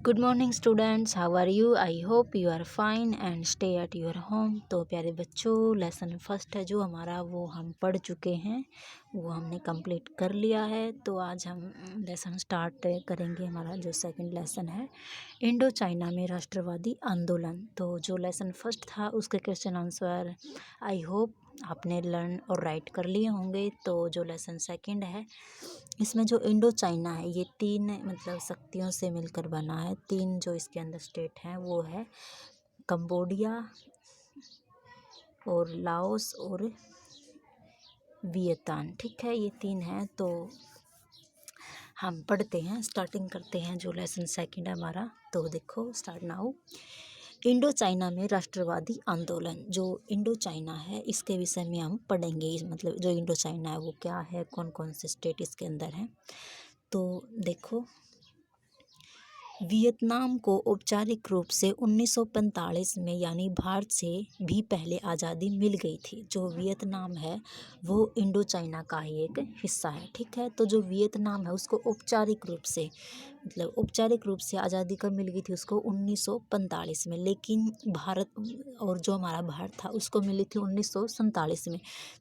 Good morning students, how are you? I hope you are fine and stay at your home. तो प्यारे बच्चों, lesson first है जो हमारा वो हम पढ़ चुके हैं, वो हमने कंप्लीट कर लिया है। तो आज हम लेसन स्टार्ट करेंगे। हमारा जो सेकंड लेसन है, इंडो चाइना में राष्ट्रवादी आंदोलन। तो जो लेसन फर्स्ट था उसके क्वेश्चन आंसर आई होप आपने लर्न और राइट कर लिए होंगे। तो जो लेसन सेकंड है, इसमें जो इंडो चाइना है ये तीन मतलब शक्तियों से मिलकर बना है। तीन जो इसके अंदर स्टेट हैं वो है कंबोडिया और लाओस और वियतनाम। ठीक है, ये तीन हैं। तो हम पढ़ते हैं, स्टार्टिंग करते हैं जो लेसन सेकंड है हमारा। तो देखो, स्टार्ट नाउ। इंडो चाइना में राष्ट्रवादी आंदोलन। जो इंडो चाइना है इसके विषय में हम पढ़ेंगे। मतलब जो इंडो चाइना है वो क्या है, कौन कौन से स्टेट इसके अंदर हैं। तो देखो, वियतनाम को औपचारिक रूप से 1945 में यानी भारत से भी पहले आज़ादी मिल गई थी। जो वियतनाम है वो इंडो चाइना का ही एक हिस्सा है। ठीक है, तो जो वियतनाम है उसको औपचारिक रूप से मतलब औपचारिक रूप से आज़ादी कब मिल गई थी उसको 1945 में। लेकिन भारत और जो हमारा भारत था उसको मिली थी 1947 में।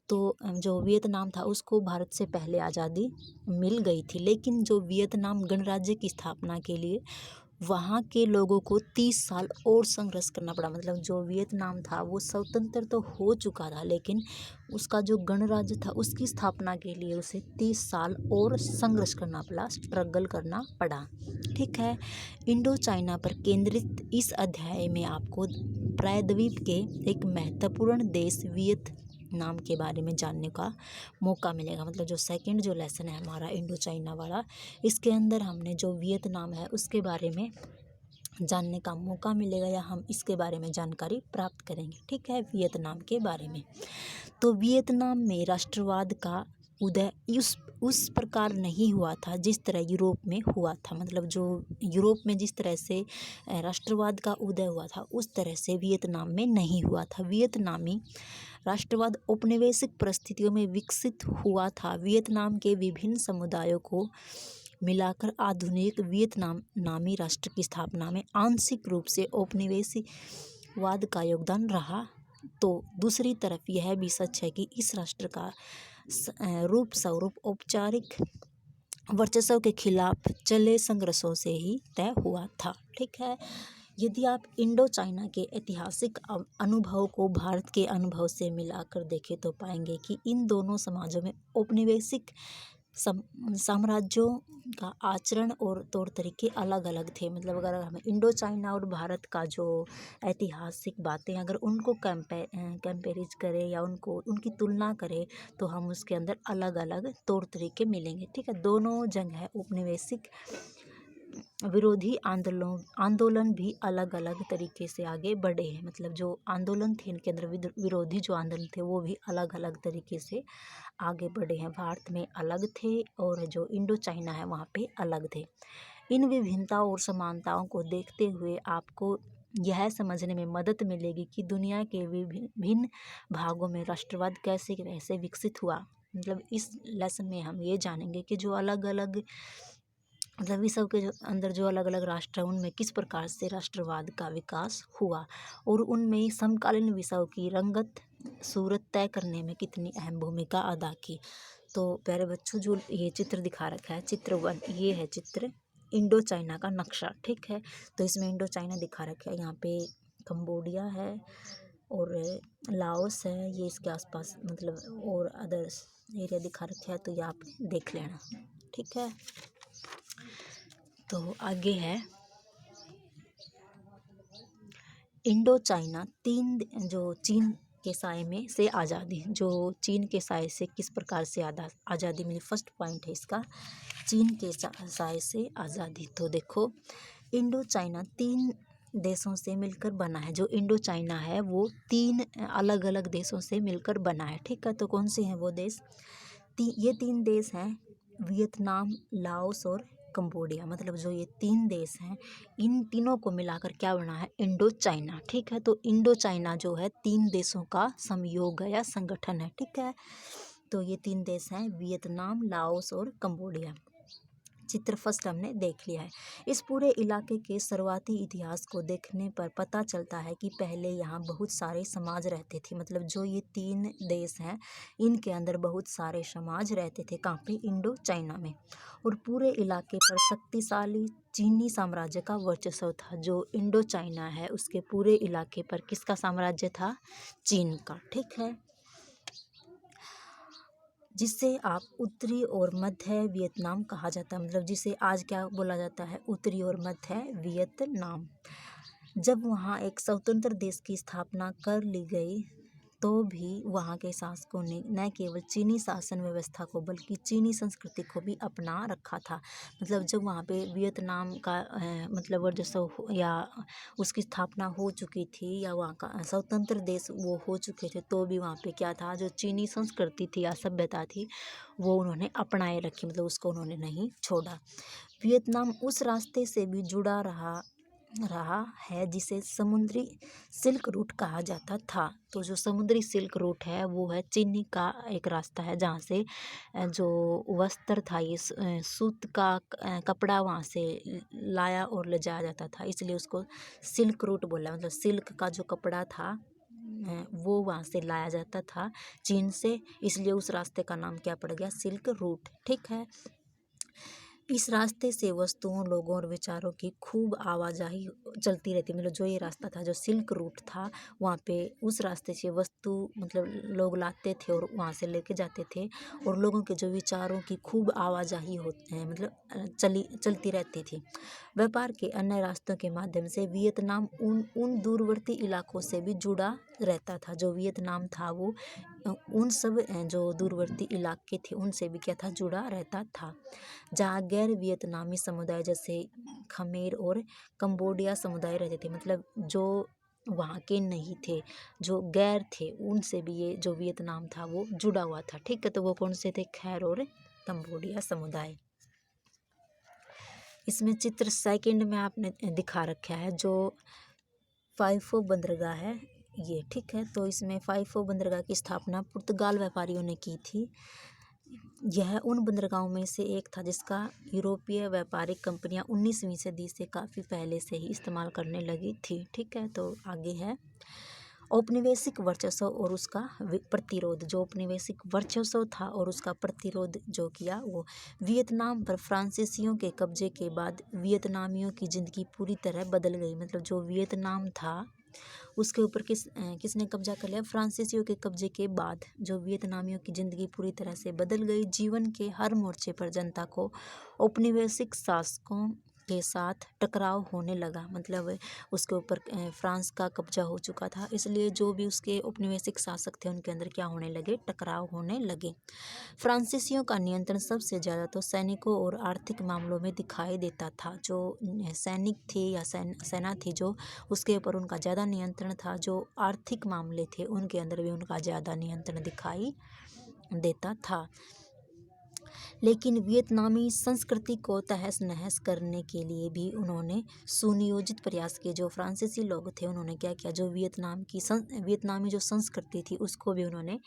तो जो वियतनाम था उसको भारत से पहले आज़ादी मिल गई थी। लेकिन जो वियतनाम गणराज्य की स्थापना के लिए वहाँ के लोगों को 30 साल और संघर्ष करना पड़ा। मतलब जो वियतनाम था वो स्वतंत्र तो हो चुका था, लेकिन उसका जो गणराज्य था उसकी स्थापना के लिए उसे 30 साल और संघर्ष करना पड़ा, स्ट्रगल करना पड़ा। ठीक है, इंडो चाइना पर केंद्रित इस अध्याय में आपको प्रायद्वीप के एक महत्वपूर्ण देश वियतनाम के बारे में जानने का मौका मिलेगा। मतलब जो सेकंड जो लेसन है हमारा इंडो चाइना वाला, इसके अंदर हमने जो वियतनाम है उसके बारे में जानने का मौका मिलेगा, या हम इसके बारे में जानकारी प्राप्त करेंगे। ठीक है, वियतनाम के बारे में। तो वियतनाम में राष्ट्रवाद का उदय उस प्रकार नहीं हुआ था जिस तरह यूरोप में हुआ था। मतलब जो यूरोप में जिस तरह से राष्ट्रवाद का उदय हुआ था उस तरह से वियतनाम में नहीं हुआ था। वियतनामी राष्ट्रवाद औपनिवेशिक परिस्थितियों में विकसित हुआ था। वियतनाम के विभिन्न समुदायों को मिलाकर आधुनिक वियतनाम नामी राष्ट्र की स्थापना में आंशिक रूप से औपनिवेशिकवाद का योगदान रहा। तो दूसरी तरफ यह भी सच है कि इस राष्ट्र का रूप स्वरूप औपचारिक वर्चस्व के खिलाफ चले संघर्षों से ही तय हुआ था। ठीक है, यदि आप इंडो चाइना के ऐतिहासिक अनुभव को भारत के अनुभव से मिलाकर देखें तो पाएंगे कि इन दोनों समाजों में औपनिवेशिक साम्राज्यों का आचरण और तौर तरीके अलग अलग थे। मतलब अगर हम इंडो चाइना और भारत का जो ऐतिहासिक बातें अगर उनको कंपेरिज करें या उनकी तुलना करें तो हम उसके अंदर अलग अलग तौर तरीके मिलेंगे। ठीक है, दोनों जगह औपनिवेशिक विरोधी आंदोलन भी अलग अलग तरीके से आगे बढ़े हैं। मतलब जो आंदोलन थे इनके अंदर विरोधी जो आंदोलन थे वो भी अलग अलग तरीके से आगे बढ़े हैं। भारत में अलग थे और जो इंडो चाइना है वहाँ पे अलग थे। इन विभिन्नताओं और समानताओं को देखते हुए आपको यह समझने में मदद मिलेगी कि दुनिया के विभिन्न भागों में राष्ट्रवाद कैसे विकसित हुआ। मतलब इस लेसन में हम ये जानेंगे कि जो अलग अलग मतलब विश्व के जो अंदर जो अलग अलग राष्ट्र हैं उनमें किस प्रकार से राष्ट्रवाद का विकास हुआ और उनमें समकालीन विषयों की रंगत सूरत तय करने में कितनी अहम भूमिका अदा की। तो प्यारे बच्चों, जो ये चित्र दिखा रखा है, चित्र 1, ये है चित्र इंडो चाइना का नक्शा। ठीक है, तो इसमें इंडो चाइना दिखा रखा है। यहाँ पे कंबोडिया है और लाओस है, ये इसके आसपास मतलब और अदर्स एरिया दिखा रखा है, तो ये आप देख लेना। ठीक है, तो आगे है इंडो चाइना जो चीन के साए में से आज़ादी। जो चीन के साए से किस प्रकार से आज़ादी मिली, फर्स्ट पॉइंट है इसका, चीन के साए से आज़ादी। तो देखो, इंडो चाइना 3 देशों से मिलकर बना है। जो इंडो चाइना है वो 3 अलग अलग देशों से मिलकर बना है। ठीक है, तो कौन से हैं वो देश? ये 3 देश हैं, वियतनाम, लाओस और कंबोडिया। मतलब जो ये 3 देश हैं, इन तीनों को मिलाकर क्या बना है? Indo China. ठीक है, तो इंडो चाइना जो है 3 देशों का समयोग है या संगठन है। ठीक है, तो ये 3 देश हैं, वियतनाम, लाओस और कंबोडिया। चित्र फर्स्ट हमने देख लिया है। इस पूरे इलाके के शुरुआती इतिहास को देखने पर पता चलता है कि पहले यहाँ बहुत सारे समाज रहते थे। मतलब जो ये 3 देश हैं इनके अंदर बहुत सारे समाज रहते थे। कहाँ पे? इंडो चाइना में। और पूरे इलाके पर शक्तिशाली चीनी साम्राज्य का वर्चस्व था। जो इंडो चाइना है उसके पूरे इलाके पर किसका साम्राज्य था? चीन का। ठीक है, जिसे आप उत्तरी और मध्य वियतनाम कहा जाता है। मतलब जिसे आज क्या बोला जाता है? उत्तरी और मध्य वियतनाम। जब वहाँ एक स्वतंत्र देश की स्थापना कर ली गई तो भी वहाँ के शासकों ने न केवल चीनी शासन व्यवस्था को बल्कि चीनी संस्कृति को भी अपना रखा था। मतलब जब वहाँ पे वियतनाम का मतलब वर्चस्व या उसकी स्थापना हो चुकी थी या वहाँ का स्वतंत्र देश वो हो चुके थे तो भी वहाँ पे क्या था? जो चीनी संस्कृति थी या सभ्यता थी वो उन्होंने अपनाए रखी। मतलब उसको उन्होंने नहीं छोड़ा। वियतनाम उस रास्ते से भी जुड़ा रहा है जिसे समुद्री सिल्क रूट कहा जाता था। तो जो समुद्री सिल्क रूट है वो है चीनी का एक रास्ता है जहाँ से जो वस्त्र था ये सूत का कपड़ा वहाँ से लाया और ले जाया जाता था, इसलिए उसको सिल्क रूट बोला। मतलब सिल्क का जो कपड़ा था वो वहाँ से लाया जाता था चीन से, इसलिए उस रास्ते का नाम क्या पड़ गया? Silk route. ठीक है, इस रास्ते से वस्तुओं, लोगों और विचारों की खूब आवाजाही चलती रहती। मतलब जो ये रास्ता था, जो सिल्क रूट था, वहाँ पे उस रास्ते से वस्तु मतलब लोग लाते थे और वहाँ से लेके जाते थे और लोगों के जो विचारों की खूब आवाजाही होते हैं मतलब चलती रहती थी। व्यापार के अन्य रास्तों के माध्यम से वियतनाम उन दूरवर्ती इलाकों से भी जुड़ा रहता था। जो वियतनाम था वो उन सब जो दूरवर्ती इलाके थे उनसे भी क्या था? जुड़ा रहता था। जहाँ गैर वियतनामी समुदाय जैसे खमेर और कंबोडिया समुदाय रहते थे। मतलब जो वहाँ के नहीं थे, जो गैर थे, उनसे भी ये जो वियतनाम था वो जुड़ा हुआ था। ठीक है, तो वो कौन से थे? खैर और कंबोडिया समुदाय। इसमें चित्र सेकंड में आपने दिखा रखा है जो फाइफो बंदरगाह है ये। ठीक है, तो इसमें फाइफो बंदरगाह की स्थापना पुर्तगाल व्यापारियों ने की थी। यह उन बंदरगाहों में से एक था जिसका यूरोपीय व्यापारिक कंपनियां 19वीं सदी से काफ़ी पहले से ही इस्तेमाल करने लगी थी। ठीक है, तो आगे है औपनिवेशिक वर्चस्व और उसका प्रतिरोध। जो औपनिवेशिक वर्चस्व था और उसका प्रतिरोध जो किया वो वियतनाम पर फ्रांसीसियों के कब्जे के बाद वियतनामियों की ज़िंदगी पूरी तरह बदल गई। मतलब जो वियतनाम था उसके ऊपर किसने कब्जा कर लिया? फ्रांसीसियों के कब्जे के बाद जो वियतनामियों की ज़िंदगी पूरी तरह से बदल गई। जीवन के हर मोर्चे पर जनता को औपनिवेशिक शासकों के साथ टकराव होने लगा। मतलब उसके ऊपर फ्रांस का कब्जा हो चुका था, इसलिए जो भी उसके औपनिवेशिक शासक थे उनके अंदर क्या होने लगे? टकराव होने लगे। फ्रांसीसियों का नियंत्रण सबसे ज़्यादा तो सैनिकों और आर्थिक मामलों में दिखाई देता था। जो सैनिक थे या सेना थी जो उसके ऊपर उनका ज़्यादा नियंत्रण था। जो आर्थिक मामले थे उनके अंदर भी उनका ज़्यादा नियंत्रण दिखाई देता था। लेकिन वियतनामी संस्कृति को तहस नहस करने के लिए भी उन्होंने सुनियोजित प्रयास किए। जो फ्रांसीसी लोग थे उन्होंने क्या किया? जो वियतनामी जो संस्कृति थी उसको भी उन्होंने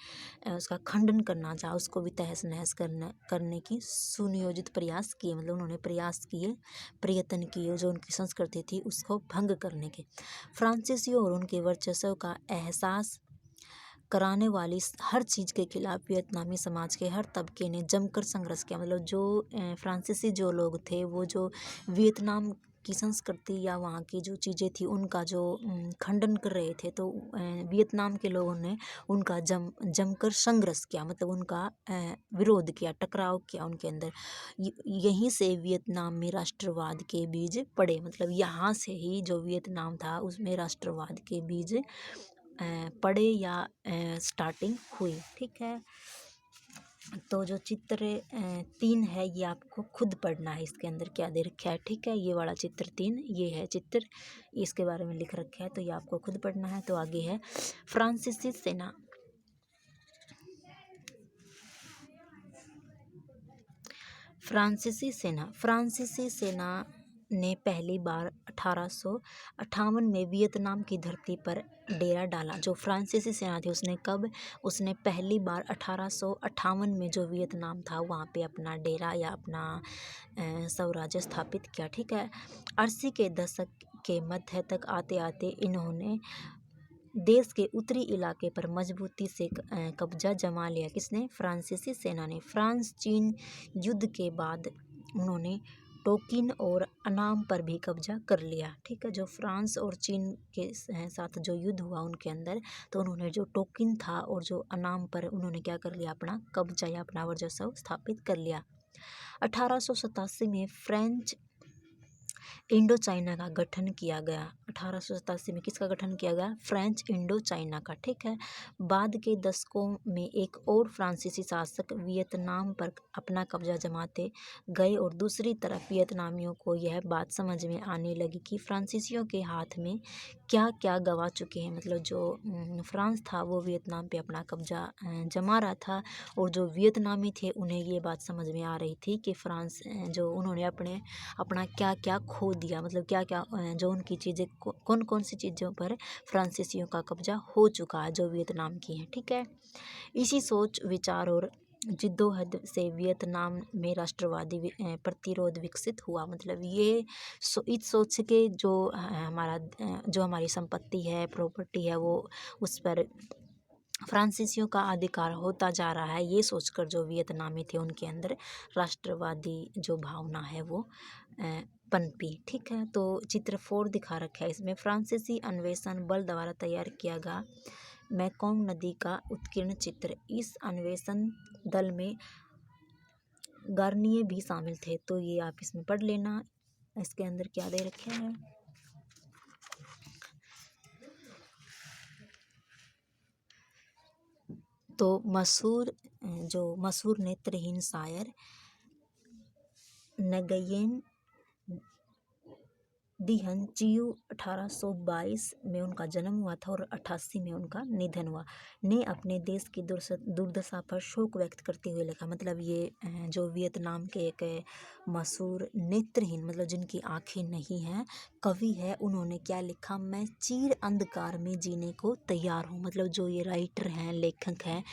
उसका खंडन करना चाहा, उसको भी तहस नहस करने की सुनियोजित प्रयास किए। मतलब उन्होंने प्रयत्न किए जो उनकी संस्कृति थी उसको भंग करने के। फ्रांसीसियों और उनके वर्चस्व का एहसास कराने वाली हर चीज़ के खिलाफ वियतनामी समाज के हर तबके ने जमकर संघर्ष किया। मतलब जो फ्रांसीसी जो लोग थे वो जो वियतनाम की संस्कृति या वहाँ की जो चीज़ें थी उनका जो खंडन कर रहे थे, तो वियतनाम के लोगों ने उनका जमकर संघर्ष किया। मतलब उनका विरोध किया, टकराव किया उनके अंदर। यहीं से वियतनाम में राष्ट्रवाद के बीज पड़े। मतलब यहाँ से ही जो वियतनाम था उसमें राष्ट्रवाद के बीज पड़े या स्टार्टिंग हुई। ठीक है, तो जो चित्र 3 है ये आपको खुद पढ़ना है। इसके अंदर क्या दे रखा है? ठीक है, ये वाला चित्र 3 ये है चित्र, इसके बारे में लिख रखा है तो ये आपको खुद पढ़ना है। तो आगे है फ्रांसीसी सेना। फ्रांसीसी सेना ने पहली बार 1858 में वियतनाम की धरती पर डेरा डाला? जो फ्रांसीसी सेना थी उसने पहली बार 1858 में जो वियतनाम था वहाँ पे अपना डेरा या अपना स्वराज्य स्थापित किया। ठीक है। 80 के दशक के मध्य तक आते आते इन्होंने देश के उत्तरी इलाके पर मजबूती से कब्जा जमा लिया। किसने? फ्रांसीसी सेना ने। फ्रांस चीन युद्ध के बाद उन्होंने टोकिन और अनाम पर भी कब्जा कर लिया। ठीक है। जो फ्रांस और चीन के साथ जो युद्ध हुआ उनके अंदर, तो उन्होंने जो टोकिन था और जो अनाम पर उन्होंने क्या कर लिया? अपना कब्जा या अपना वर्चस्व स्थापित कर लिया। 1887 में फ्रेंच इंडो चाइना का गठन किया गया। 1887 में किसका गठन किया गया? फ्रेंच इंडो चाइना का। ठीक है। बाद के दशकों में एक और फ्रांसीसी शासक वियतनाम पर अपना कब्जा जमाते गए और दूसरी तरफ वियतनामियों को यह बात समझ में आने लगी कि फ्रांसीसियों के हाथ में क्या क्या गवा चुके हैं। मतलब जो फ्रांस था वो वियतनाम पे अपना कब्जा जमा रहा था, और जो वियतनामी थे उन्हें ये बात समझ में आ रही थी कि फ्रांस जो उन्होंने अपना क्या क्या खो दिया। मतलब क्या क्या जो उनकी चीज़ें कौन कौन सी चीज़ों पर फ्रांसीसियों का कब्जा हो चुका है जो वियतनाम की है। ठीक है। इसी सोच विचार और जिद्दोहद से वियतनाम में राष्ट्रवादी प्रतिरोध विकसित हुआ। मतलब ये इस सोच के जो जो हमारी संपत्ति है, प्रॉपर्टी है, वो उस पर फ्रांसीसियों का अधिकार होता जा रहा है, ये सोचकर जो वियतनामी थे उनके अंदर राष्ट्रवादी जो भावना है वो पनपी। ठीक है। तो चित्र 4 दिखा रखा है इसमें। फ्रांसीसी अन्वेषण बल द्वारा तैयार किया गया मेकोंग नदी का उत्कीर्ण चित्र। इस अन्वेषण दल में गार्नियर भी शामिल थे। तो ये आप इसमें पढ़ लेना, इसके अंदर क्या दे रखे हैं। तो मशहूर नेत्रहीन शायर नगयेन दिहन चियू 1822 में उनका जन्म हुआ था और 88 में उनका निधन हुआ, ने अपने देश की दुर्दशा पर शोक व्यक्त करते हुए लिखा। मतलब ये जो वियतनाम के एक मशहूर नेत्रहीन, मतलब जिनकी आंखें नहीं हैं, कवि है, उन्होंने क्या लिखा? मैं चीर अंधकार में जीने को तैयार हूँ। मतलब जो ये राइटर हैं, लेखक हैं,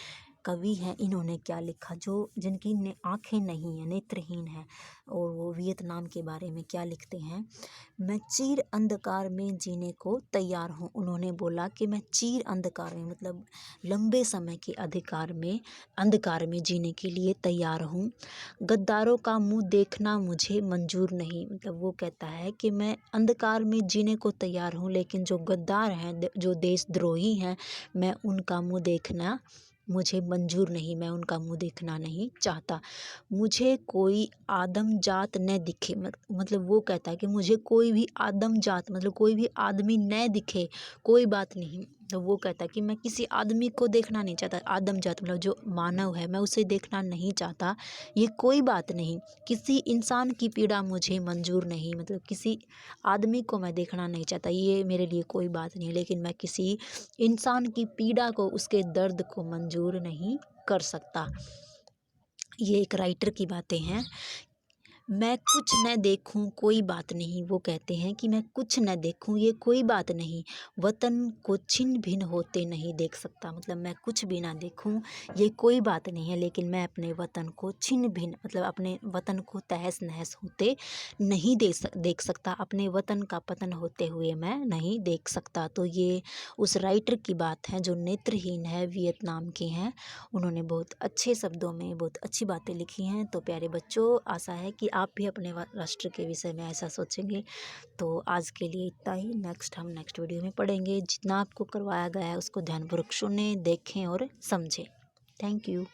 कवि हैं, इन्होंने क्या लिखा? जो जिनकी आंखें नहीं हैं, नेत्रहीन हैं, और वो वियतनाम के बारे में क्या लिखते हैं? मैं चीर अंधकार में जीने को तैयार हूँ। उन्होंने बोला कि मैं चीर अंधकार में, मतलब लंबे समय के अंधकार में जीने के लिए तैयार हूँ। गद्दारों का मुंह देखना मुझे मंजूर नहीं। मतलब वो कहता है कि मैं अंधकार में जीने को तैयार हूँ, लेकिन जो गद्दार हैं, जो देशद्रोही हैं, मैं उनका मुंह देखना मुझे मंजूर नहीं, मैं उनका मुंह देखना नहीं चाहता। मुझे कोई आदम जात न दिखे। मतलब वो कहता है कि मुझे कोई भी आदम जात, मतलब कोई भी आदमी न दिखे, कोई बात नहीं। तो वो कहता है कि मैं किसी आदमी को देखना नहीं चाहता। आदम जात मतलब जो मानव है, मैं उसे देखना नहीं चाहता, ये कोई बात नहीं। किसी इंसान की पीड़ा मुझे मंजूर नहीं, मतलब किसी आदमी को मैं देखना नहीं चाहता, ये मेरे लिए कोई बात नहीं, लेकिन मैं किसी इंसान की पीड़ा को, उसके दर्द को मंजूर नहीं कर सकता। ये एक राइटर की बातें हैं। मैं कुछ न देखूं कोई बात नहीं। वो कहते हैं कि मैं कुछ न देखूं ये कोई बात नहीं, वतन को छिन्न भिन्न होते नहीं देख सकता। मतलब मैं कुछ भी ना देखूं ये कोई बात नहीं है, लेकिन मैं अपने वतन को छिन्न भिन्न, मतलब अपने वतन को तहस नहस होते नहीं देख सकता, अपने वतन का पतन होते हुए मैं नहीं देख सकता। तो ये उस राइटर की बात है जो नेत्रहीन है, वियतनाम के हैं। उन्होंने बहुत अच्छे शब्दों में बहुत अच्छी बातें लिखी हैं। तो प्यारे बच्चों, आशा है कि आप भी अपने राष्ट्र के विषय में ऐसा सोचेंगे। तो आज के लिए इतना ही। हम नेक्स्ट वीडियो में पढ़ेंगे। जितना आपको करवाया गया है उसको ध्यानपूर्वक सुनें, देखें और समझें। Thank you.